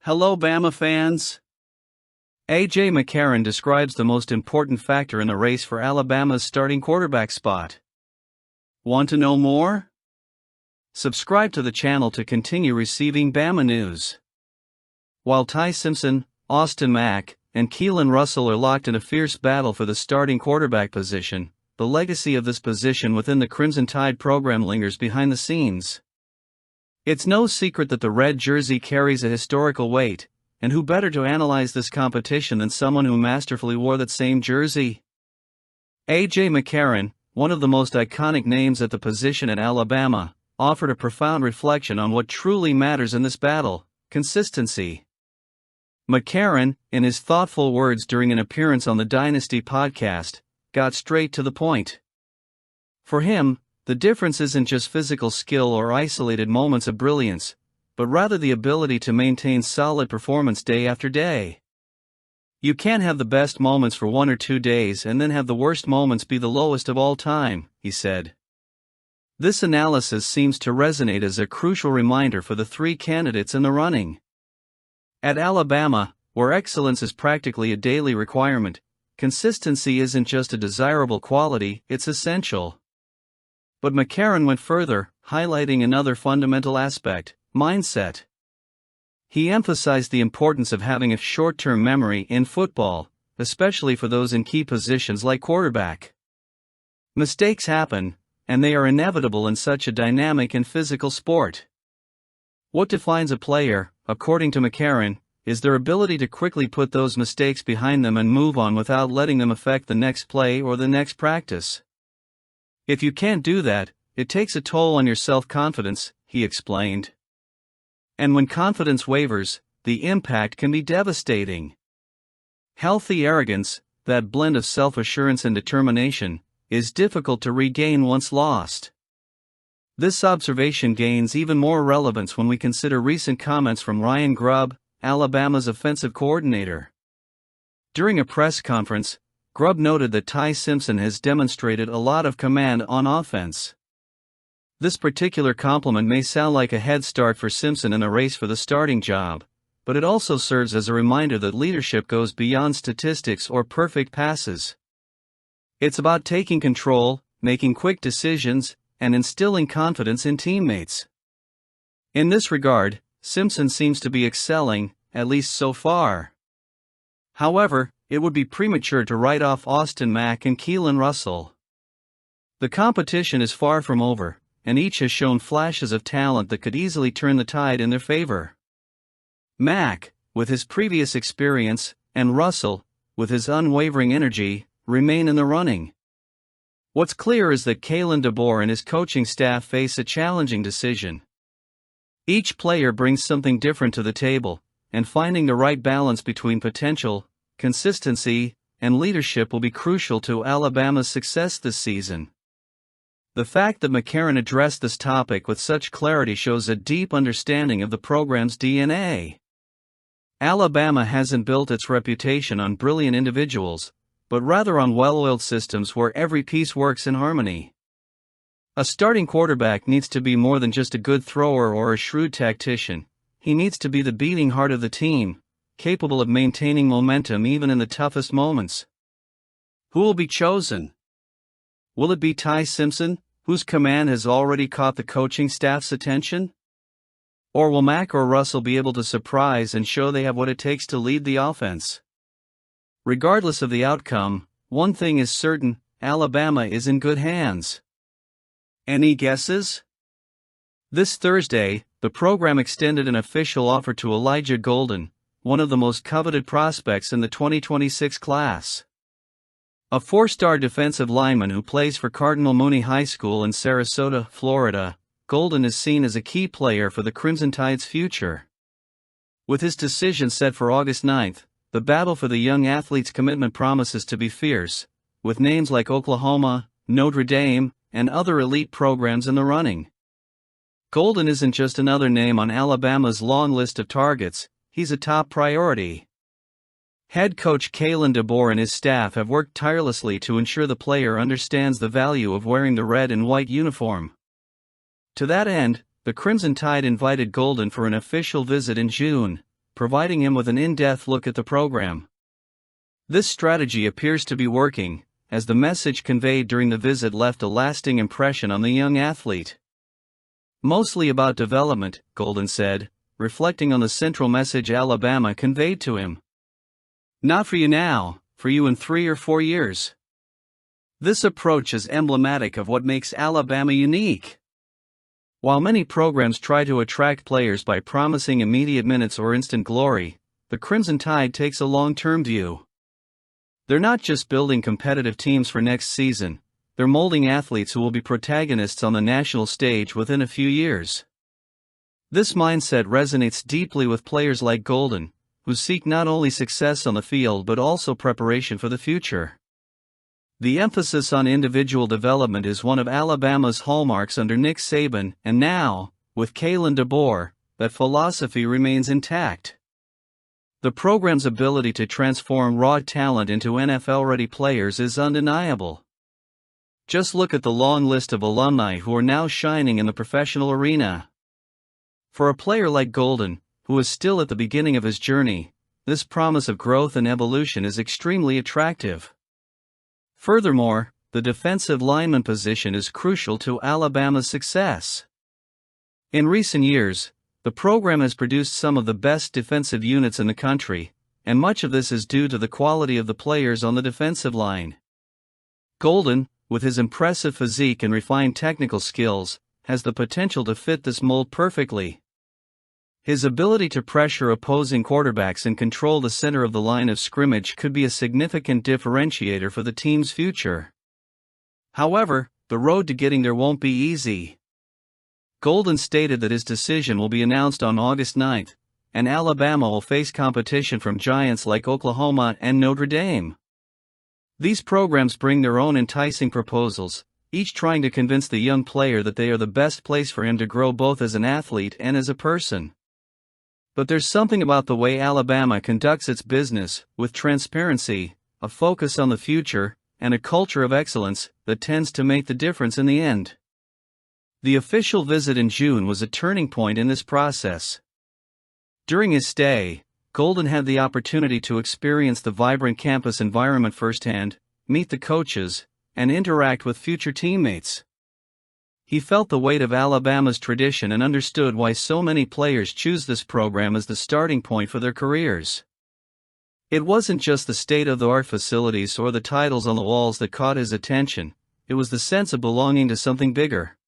Hello Bama fans! A.J. McCarron describes the most important factor in the race for Alabama's starting quarterback spot. Want to know more? Subscribe to the channel to continue receiving Bama news. While Ty Simpson, Austin Mack, and Keelan Russell are locked in a fierce battle for the starting quarterback position, the legacy of this position within the Crimson Tide program lingers behind the scenes. It's no secret that the red jersey carries a historical weight, and who better to analyze this competition than someone who masterfully wore that same jersey? A.J. McCarron, one of the most iconic names at the position at Alabama, offered a profound reflection on what truly matters in this battle: consistency. McCarron, in his thoughtful words during an appearance on the Dynasty podcast, got straight to the point. For him, the difference isn't just physical skill or isolated moments of brilliance, but rather the ability to maintain solid performance day after day. You can't have the best moments for 1 or 2 days and then have the worst moments be the lowest of all time, he said. This analysis seems to resonate as a crucial reminder for the 3 candidates in the running. At Alabama, where excellence is practically a daily requirement, consistency isn't just a desirable quality, it's essential. But McCarron went further, highlighting another fundamental aspect: mindset. He emphasized the importance of having a short-term memory in football, especially for those in key positions like quarterback. Mistakes happen, and they are inevitable in such a dynamic and physical sport. What defines a player, according to McCarron, is their ability to quickly put those mistakes behind them and move on without letting them affect the next play or the next practice. If you can't do that, it takes a toll on your self-confidence, he explained. And when confidence wavers, the impact can be devastating. Healthy arrogance, that blend of self-assurance and determination, is difficult to regain once lost. This observation gains even more relevance when we consider recent comments from Ryan Grubb, Alabama's offensive coordinator. During a press conference, Grubb noted that Ty Simpson has demonstrated a lot of command on offense. This particular compliment may sound like a head start for Simpson in a race for the starting job, but it also serves as a reminder that leadership goes beyond statistics or perfect passes. It's about taking control, making quick decisions, and instilling confidence in teammates. In this regard, Simpson seems to be excelling, at least so far. However, it would be premature to write off Austin Mack and Keelan Russell. The competition is far from over, and each has shown flashes of talent that could easily turn the tide in their favor. Mack, with his previous experience, and Russell, with his unwavering energy, remain in the running. What's clear is that Kalen DeBoer and his coaching staff face a challenging decision. Each player brings something different to the table, and finding the right balance between potential, consistency, and leadership will be crucial to Alabama's success this season. The fact that McCarron addressed this topic with such clarity shows a deep understanding of the program's DNA. Alabama hasn't built its reputation on brilliant individuals, but rather on well-oiled systems where every piece works in harmony. A starting quarterback needs to be more than just a good thrower or a shrewd tactician. He needs to be the beating heart of the team, capable of maintaining momentum even in the toughest moments. Who will be chosen? Will it be Ty Simpson, whose command has already caught the coaching staff's attention? Or will Mack or Russell be able to surprise and show they have what it takes to lead the offense? Regardless of the outcome, one thing is certain: Alabama is in good hands. Any guesses? This Thursday, the program extended an official offer to Elijah Golden, one of the most coveted prospects in the 2026 class. A 4-star defensive lineman who plays for Cardinal Mooney High School in Sarasota, Florida, Golden is seen as a key player for the Crimson Tide's future. With his decision set for August 9th, the battle for the young athlete's commitment promises to be fierce, with names like Oklahoma, Notre Dame, and other elite programs in the running. Golden isn't just another name on Alabama's long list of targets, he's a top priority. Head coach Kalen DeBoer and his staff have worked tirelessly to ensure the player understands the value of wearing the red and white uniform. To that end, the Crimson Tide invited Golden for an official visit in June, providing him with an in-depth look at the program. This strategy appears to be working, as the message conveyed during the visit left a lasting impression on the young athlete. Mostly about development, Golden said, reflecting on the central message Alabama conveyed to him. Not for you now, for you in 3 or 4 years. This approach is emblematic of what makes Alabama unique. While many programs try to attract players by promising immediate minutes or instant glory, the Crimson Tide takes a long-term view. They're not just building competitive teams for next season, they're molding athletes who will be protagonists on the national stage within a few years. This mindset resonates deeply with players like Golden, who seek not only success on the field but also preparation for the future. The emphasis on individual development is one of Alabama's hallmarks under Nick Saban, and now, with Kalen DeBoer, that philosophy remains intact. The program's ability to transform raw talent into NFL-ready players is undeniable. Just look at the long list of alumni who are now shining in the professional arena. For a player like Golden, who is still at the beginning of his journey, this promise of growth and evolution is extremely attractive. Furthermore, the defensive lineman position is crucial to Alabama's success. In recent years, the program has produced some of the best defensive units in the country, and much of this is due to the quality of the players on the defensive line. Golden, with his impressive physique and refined technical skills, has the potential to fit this mold perfectly. His ability to pressure opposing quarterbacks and control the center of the line of scrimmage could be a significant differentiator for the team's future. However, the road to getting there won't be easy. Golden stated that his decision will be announced on August 9th, and Alabama will face competition from giants like Oklahoma and Notre Dame. These programs bring their own enticing proposals, each trying to convince the young player that they are the best place for him to grow both as an athlete and as a person. But there's something about the way Alabama conducts its business, with transparency, a focus on the future, and a culture of excellence, that tends to make the difference in the end. The official visit in June was a turning point in this process. During his stay, Golden had the opportunity to experience the vibrant campus environment firsthand, meet the coaches, and interact with future teammates. He felt the weight of Alabama's tradition and understood why so many players choose this program as the starting point for their careers. It wasn't just the state-of-the-art facilities or the titles on the walls that caught his attention, it was the sense of belonging to something bigger.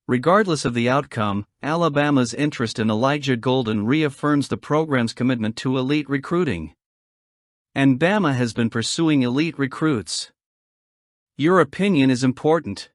Regardless of the outcome, Alabama's interest in Elijah Golden reaffirms the program's commitment to elite recruiting. And Bama has been pursuing elite recruits. Your opinion is important.